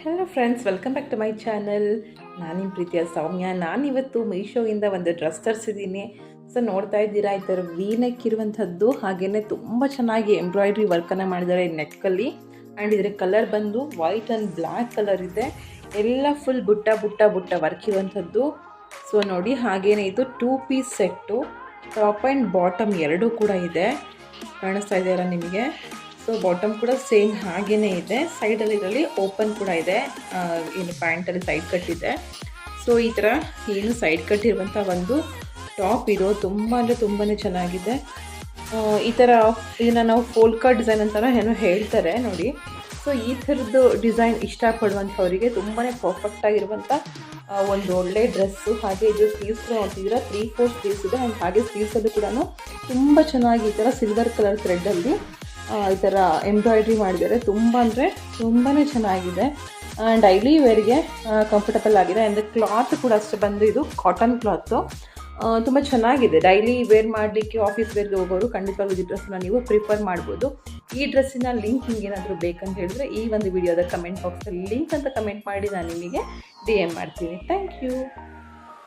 Hello friends, welcome back to my channel. ನಾನು ನಿಮ್ಮ ಪ್ರೀತಿಯ ಸೌಮ್ಯ. ನಾನಿವತ್ತು ಮೀಶೋಯಿಂದ ಒಂದು ಡ್ರೆಸ್ ತರಿಸಿದ್ದೀನಿ. ಸೊ ನೋಡ್ತಾ ಇದ್ದೀರಾ, ಈ ಥರ ವಿ ನೆಕ್ ಇರುವಂಥದ್ದು, ಹಾಗೆಯೇ ತುಂಬ ಚೆನ್ನಾಗಿ ಎಂಬ್ರಾಯ್ಡ್ರಿ ವರ್ಕನ್ನು ಮಾಡಿದ್ದಾರೆ ನೆಕ್ಕಲ್ಲಿ. ಆ್ಯಂಡ್ ಇದರ ಕಲರ್ ಬಂದು ವೈಟ್ ಆ್ಯಂಡ್ ಬ್ಲ್ಯಾಕ್ ಕಲರ್ ಇದೆ. ಎಲ್ಲ ಫುಲ್ ಬುಟ್ಟ ಬುಟ್ಟ ಬುಟ್ಟ ವರ್ಕ್ ಇರುವಂಥದ್ದು. ಸೊ ನೋಡಿ, ಹಾಗೆಯೇ ಇದು 2 piece set, top and bottom ಎರಡೂ ಕೂಡ ಇದೆ. ಕಾಣಿಸ್ತಾ ಇದೆಯಲ್ಲ ನಿಮಗೆ. ಸೊ ಬಾಟಮ್ ಕೂಡ ಸೇಮ್ ಹಾಗೇ ಇದೆ. ಸೈಡಲ್ಲಿ ಇದರಲ್ಲಿ ಓಪನ್ ಕೂಡ ಇದೆ. ಏನು ಪ್ಯಾಂಟಲ್ಲಿ ಸೈಡ್ ಕಟ್ ಇದೆ. ಸೊ ಈ ಥರ ಏನು ಸೈಡ್ ಕಟ್ ಇರುವಂಥ ಒಂದು ಟಾಪ್ ಇದು ತುಂಬ ಅಂದರೆ ತುಂಬಾ ಚೆನ್ನಾಗಿದೆ. ಈ ಥರ ಇದನ್ನು ನಾವು ಫೋಲ್ಕಾ ಡಿಸೈನ್ ಅಂತ ಏನೋ ಹೇಳ್ತಾರೆ ನೋಡಿ. ಸೊ ಈ ಥರದ್ದು ಡಿಸೈನ್ ಇಷ್ಟಪಡುವಂಥವರಿಗೆ ತುಂಬಾ ಪರ್ಫೆಕ್ಟಾಗಿರುವಂಥ ಒಂದು ಒಳ್ಳೆ ಡ್ರೆಸ್ಸು. ಹಾಗೆ ಇದು ಸ್ಲೀವ್ಸ್ ನೋಡ್ತಿದ್ದೀರಾ, 3/4 ಸ್ಲೀವ್ಸ್ ಇದೆ. ಆ್ಯಂಡ್ ಹಾಗೆ ಸ್ಲೀವ್ಸಲ್ಲೂ ಕೂಡ ತುಂಬ ಚೆನ್ನಾಗಿ ಈ ಥರ ಸಿಲ್ವರ್ ಕಲರ್ ಥ್ರೆಡ್ಡಲ್ಲಿ ಈ ಥರ ಎಂಬ್ರಾಯ್ಡ್ರಿ ಮಾಡಿದ್ದಾರೆ. ತುಂಬ ಅಂದರೆ ತುಂಬಾ ಚೆನ್ನಾಗಿದೆ. ಡೈಲಿ ವೇರ್ಗೆ ಕಂಫರ್ಟಬಲ್ ಆಗಿದೆ. ಅಂದರೆ ಕ್ಲಾತ್ ಕೂಡ ಅಷ್ಟೇ ಬಂದು ಇದು ಕಾಟನ್ ಕ್ಲಾತು, ತುಂಬ ಚೆನ್ನಾಗಿದೆ. ಡೈಲಿ ವೇರ್ ಮಾಡಲಿಕ್ಕೆ, ಆಫೀಸ್ ವೇರ್ಗೆ ಹೋಗೋರು ಖಂಡಿತವಾಗ್ಲೂ ಈ ಡ್ರೆಸ್ಸನ್ನ ನೀವು ಪ್ರಿಫರ್ ಮಾಡ್ಬೋದು. ಈ ಡ್ರೆಸ್ಸಿನ ಲಿಂಕ್ ನಿಮ್ಗೆ ಏನಾದರೂ ಬೇಕಂತ ಹೇಳಿದ್ರೆ ಈ ಒಂದು ವಿಡಿಯೋದ ಕಮೆಂಟ್ ಬಾಕ್ಸಲ್ಲಿ ಲಿಂಕ್ ಅಂತ ಕಮೆಂಟ್ ಮಾಡಿ ನಾನು ನಿಮಗೆ DM ಮಾಡ್ತೀನಿ. Thank you.